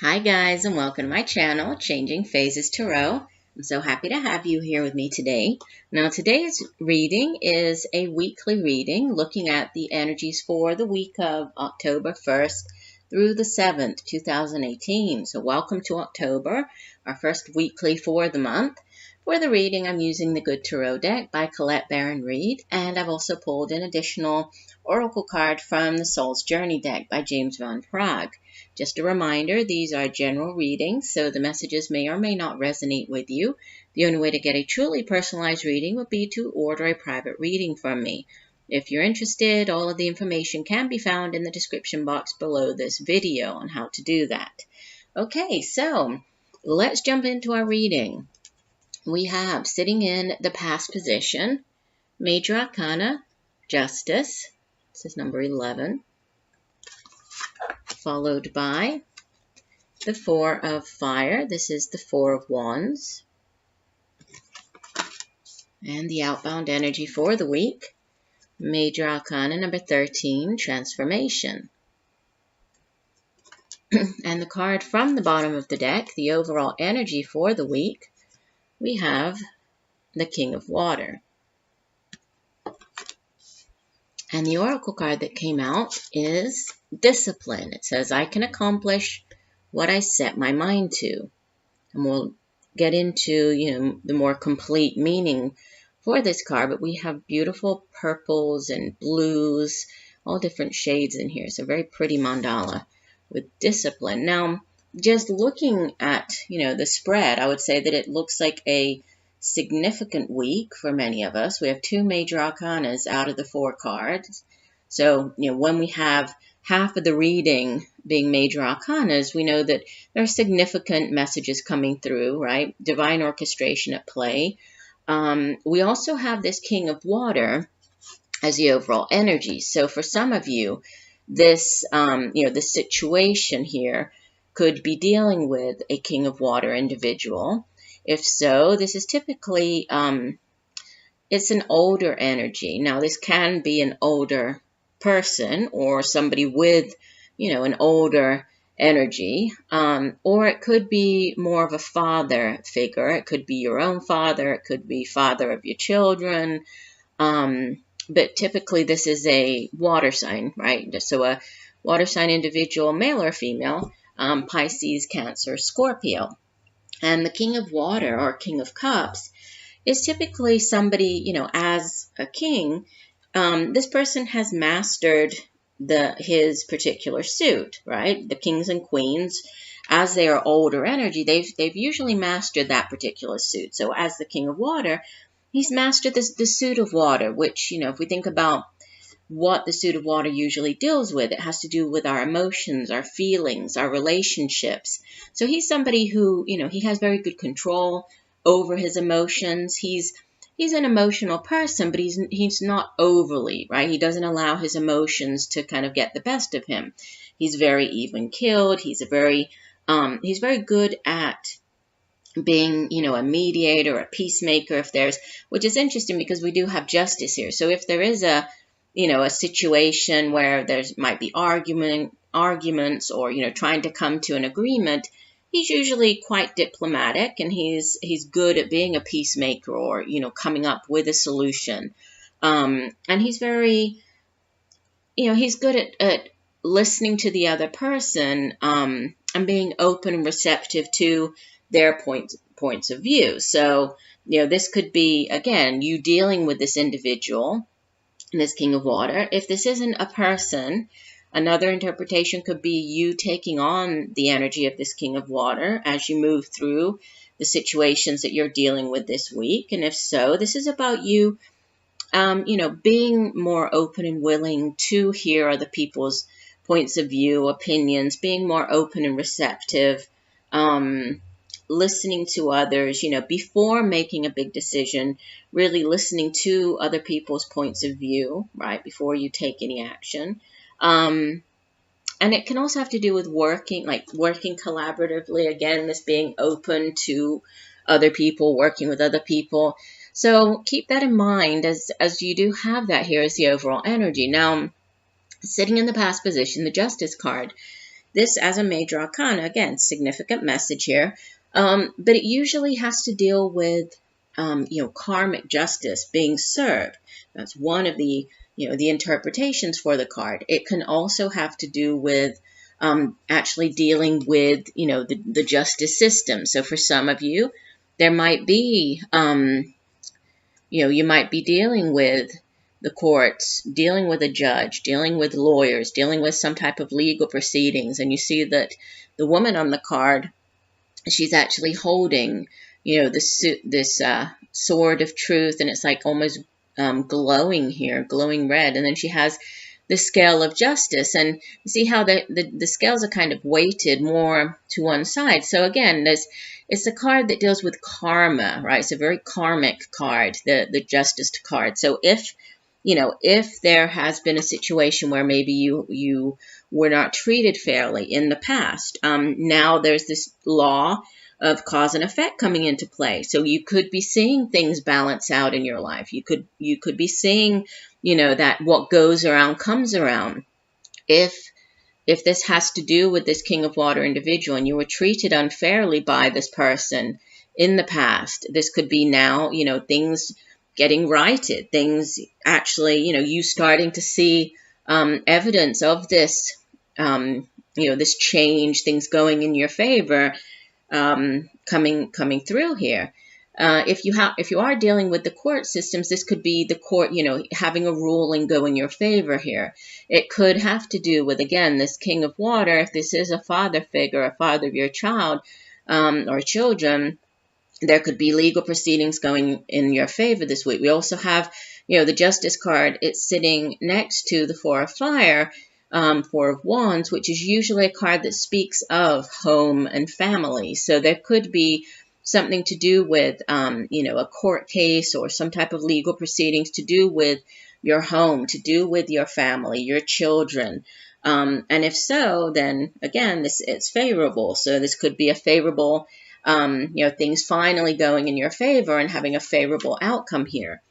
Hi guys, and welcome to my channel, Changing Phases Tarot. I'm so happy to have you here with me today. Now today's reading is a weekly reading looking at the energies for the week of October 1st through the 7th, 2018. So welcome to October, our first weekly for the month. For the reading, I'm using the Good Tarot deck by Colette Baron-Reid, and I've also pulled an additional oracle card from the Soul's Journey deck by James von Praagh. Just a reminder, these are general readings, so the messages may or may not resonate with you. The only way to get a truly personalized reading would be to order a private reading from me. If you're interested, all of the information can be found in the description box below this video on how to do that. Okay, so let's jump into our reading. We have, sitting in the past position, Major Arcana, Justice. This is number 11. Followed by the Four of Fire. This is the Four of Wands. And the outbound energy for the week, Major Arcana number 13, Transformation. And the card from the bottom of the deck, the overall energy for the week, we have the King of Water. And the oracle card that came out is Discipline. It says, I can accomplish what I set my mind to. And we'll get into, the more complete meaning for this card, but we have beautiful purples and blues, all different shades in here. It's a very pretty mandala with discipline. Now, just looking at, the spread, I would say that it looks like a significant week for many of us. We have two major arcanas out of the four cards. So, when we have half of the reading being major arcanas, we know that there are significant messages coming through, right? Divine orchestration at play. We also have this King of Water as the overall energy. So for some of you, this, the situation here could be dealing with a King of Water individual. If so, this is typically, it's an older energy. Now, this can be an older person or somebody with, an older energy, or it could be more of a father figure. It could be your own father. It could be father of your children. But typically, this is a water sign, right? So a water sign individual, male or female, Pisces, Cancer, Scorpio. And the King of Water or King of Cups is typically somebody, as a king, this person has mastered his particular suit, right? The kings and queens, as they are older energy, they've usually mastered that particular suit. So as the King of Water, he's mastered the suit of water, which, if we think about what the suit of water usually deals with, it has to do with our emotions, our feelings, our relationships. So he's somebody who, he has very good control over his emotions. He's an emotional person, but he's not overly, right? He doesn't allow his emotions to kind of get the best of him. He's very even-keeled. He's very good at being, a mediator, a peacemaker, which is interesting because we do have justice here. So if there is a situation where might be arguments or, trying to come to an agreement, he's usually quite diplomatic and he's good at being a peacemaker or, coming up with a solution. And he's very, he's good at listening to the other person, and being open and receptive to their points of view. So, this could be, again, you dealing with this individual, this King of Water. If this isn't a person, another interpretation could be you taking on the energy of this King of Water as you move through the situations that you're dealing with this week. And if so, this is about you, being more open and willing to hear other people's points of view, opinions, being more open and receptive, listening to others, before making a big decision, really listening to other people's points of view, right, before you take any action. And it can also have to do with working collaboratively, again, this being open to other people, working with other people. So keep that in mind as you do have that here as the overall energy. Now, sitting in the past position, the Justice card this as a major arcana, again, significant message here, but it usually has to deal with, karmic justice being served. That's one of the, the interpretations for the card. It can also have to do with actually dealing with, the justice system. So for some of you, there might be, you might be dealing with the courts, dealing with a judge, dealing with lawyers, dealing with some type of legal proceedings. And you see that the woman on the card, she's actually holding, this sword of truth, and it's like almost glowing here, glowing red. And then she has the scale of justice, and you see how the scales are kind of weighted more to one side. So again, it's a card that deals with karma, right? It's a very karmic card, the justice card. So if there has been a situation where maybe you were not treated fairly in the past, now there's this law of cause and effect coming into play. So you could be seeing things balance out in your life. You could be seeing, that what goes around comes around. If this has to do with this King of Water individual and you were treated unfairly by this person in the past, this could be now, things getting righted, things actually, you starting to see evidence of this, this change, things going in your favor, coming through here. If you are dealing with the court systems, this could be the court, having a ruling go in your favor here. It could have to do with, again, this King of Water. If this is a father figure, a father of your child or children, there could be legal proceedings going in your favor this week. We also have, the Justice card. It's sitting next to the Four of Fire, Four of Wands, which is usually a card that speaks of home and family. So there could be something to do with, a court case or some type of legal proceedings to do with your home, to do with your family, your children. And if so, then again, it's favorable. So this could be a favorable, things finally going in your favor and having a favorable outcome here.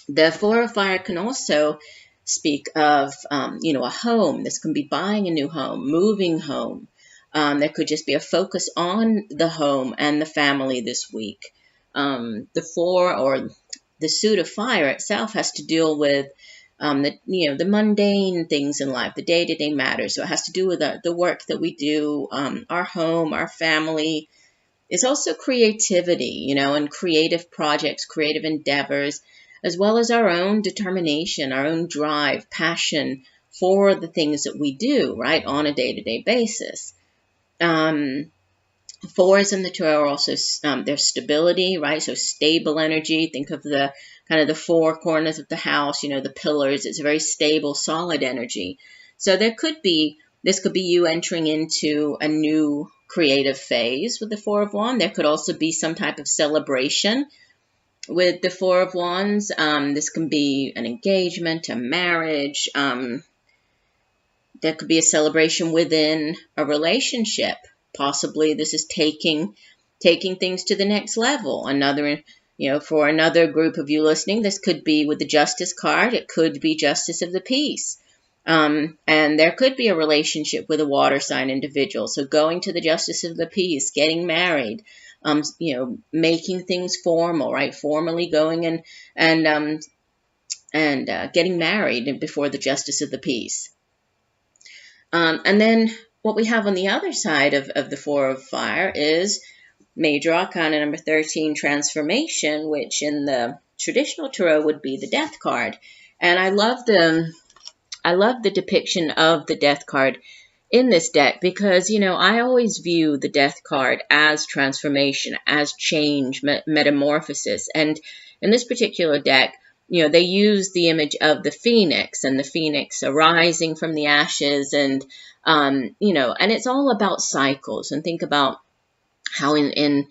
The Four of Fire can also speak of, a home. This can be buying a new home, moving home. There could just be a focus on the home and the family this week. The Four, or the suit of fire itself, has to deal with the mundane things in life, the day-to-day matters. So it has to do with the work that we do, our home, our family. It's also creativity, and creative projects, creative endeavors, as well as our own determination, our own drive, passion for the things that we do, right, on a day-to-day basis. Fours in the tarot are also their stability, right? So stable energy. Think of the kind of the four corners of the house, the pillars. It's a very stable, solid energy. So this could be you entering into a new creative phase with the Four of Wands. There could also be some type of celebration with the Four of Wands. This can be an engagement, a marriage. There could be a celebration within a relationship. Possibly this is taking things to the next level. For another group of you listening, this could be with the Justice card. It could be Justice of the Peace. And there could be a relationship with a water sign individual. So going to the Justice of the Peace, getting married, making things formal, right? Formally going and getting married before the Justice of the Peace. And then what we have on the other side of the Four of Fire is Major Arcana number 13, Transformation, which in the traditional tarot would be the Death card. And I love the depiction of the Death card in this deck because, I always view the Death card as transformation, as change, metamorphosis. And in this particular deck, they use the image of the phoenix and the phoenix arising from the ashes and, and it's all about cycles. And think about how in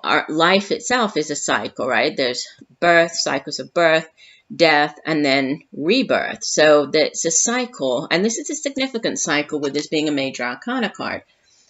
our life itself is a cycle, right? There's birth, cycles of birth, death, and then rebirth. So that's a cycle. And this is a significant cycle with this being a Major Arcana card.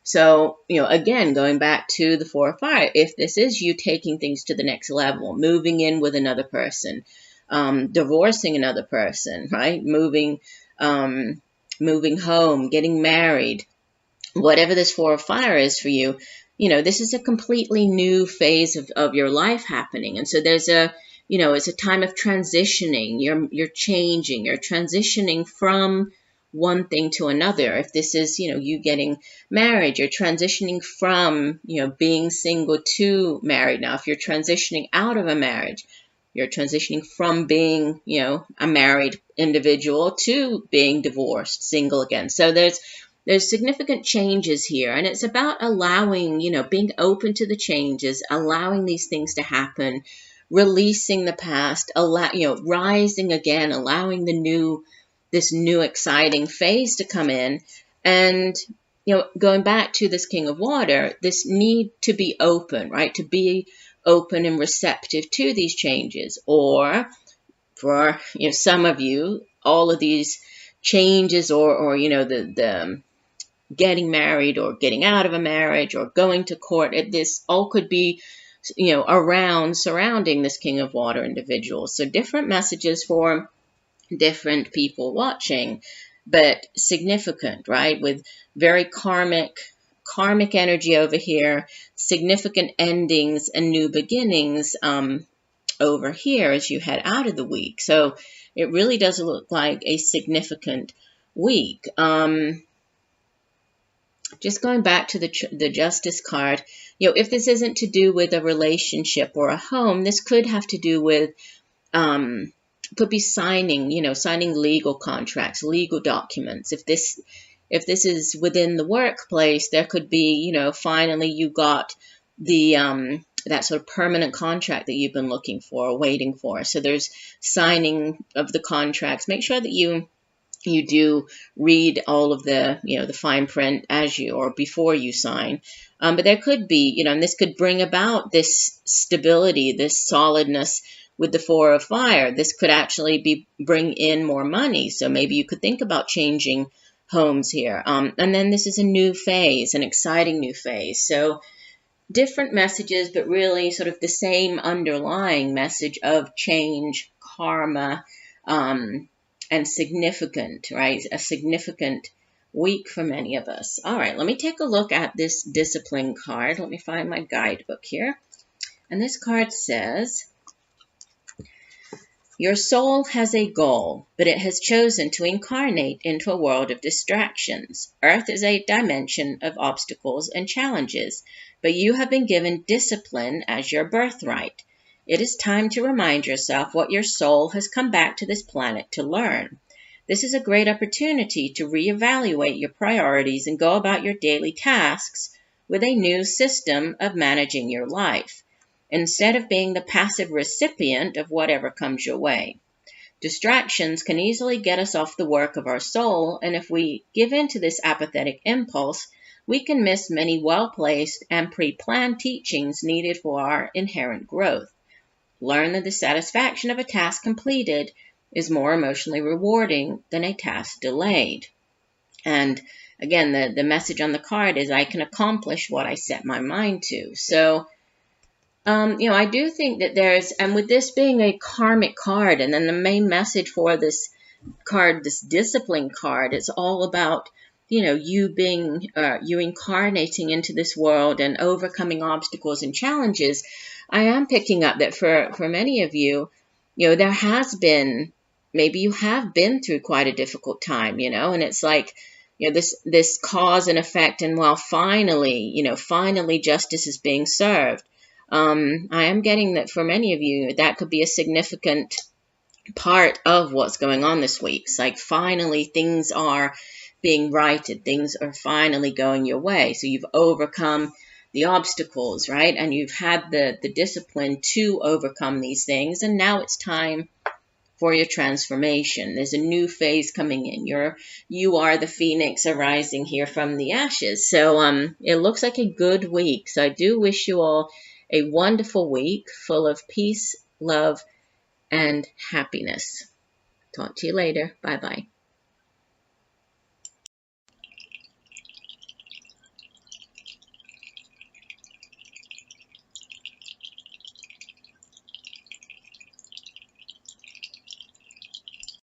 So, again, going back to the Four of Fire, if this is you taking things to the next level, moving in with another person, divorcing another person, right? Moving home, getting married, whatever this Four of Fire is for you, this is a completely new phase of your life happening. And so there's it's a time of transitioning. You're changing, you're transitioning from one thing to another. If this is, you getting married, you're transitioning from, being single to married. Now, if you're transitioning out of a marriage, you're transitioning from being, a married individual to being divorced, single again. So there's significant changes here, and it's about allowing, being open to the changes, allowing these things to happen, releasing the past, rising again, allowing this new exciting phase to come in. And, going back to this King of Water, this need to be open, right? To be open and receptive to these changes. Or for, some of you, all of these changes or the getting married or getting out of a marriage or going to court, this all could be, surrounding this King of Water individual. So different messages for different people watching, but significant, right? With very karmic energy over here, significant endings and new beginnings over here as you head out of the week. So it really does look like a significant week. Just going back to the Justice card, if this isn't to do with a relationship or a home, this could have to do with, could be signing, signing legal contracts, legal documents. If this is within the workplace, there could be, finally you got the, that sort of permanent contract that you've been looking for, waiting for. So there's signing of the contracts. Make sure that you do read all of the, the fine print or before you sign. But there could be, and this could bring about this stability, this solidness with the Four of Fire. This could actually bring in more money. So maybe you could think about changing homes here. And then this is a new phase, an exciting new phase. So different messages, but really sort of the same underlying message of change, karma, and significant, right? A significant week for many of us. All right, let me take a look at this Discipline card. Let me find my guidebook here. And this card says, your soul has a goal, but it has chosen to incarnate into a world of distractions. Earth is a dimension of obstacles and challenges, but you have been given discipline as your birthright. It is time to remind yourself what your soul has come back to this planet to learn. This is a great opportunity to reevaluate your priorities and go about your daily tasks with a new system of managing your life, instead of being the passive recipient of whatever comes your way. Distractions can easily get us off the work of our soul, and if we give in to this apathetic impulse, we can miss many well-placed and pre-planned teachings needed for our inherent growth. Learn that the satisfaction of a task completed is more emotionally rewarding than a task delayed. And again, the message on the card is, I can accomplish what I set my mind to. So, I do think that and with this being a karmic card, and then the main message for this card, this Discipline card, it's all about, you incarnating into this world and overcoming obstacles and challenges. I am picking up that for many of you, there has been, maybe you have been through quite a difficult time, and it's like, this cause and effect, and while finally justice is being served. I am getting that for many of you, that could be a significant part of what's going on this week. It's like finally things are being righted. Things are finally going your way. So you've overcome the obstacles, right? And you've had the discipline to overcome these things. And now it's time for your transformation. There's a new phase coming in. You are the phoenix arising here from the ashes. So it looks like a good week. So I do wish you all a wonderful week full of peace, love, and happiness. Talk to you later. Bye-bye.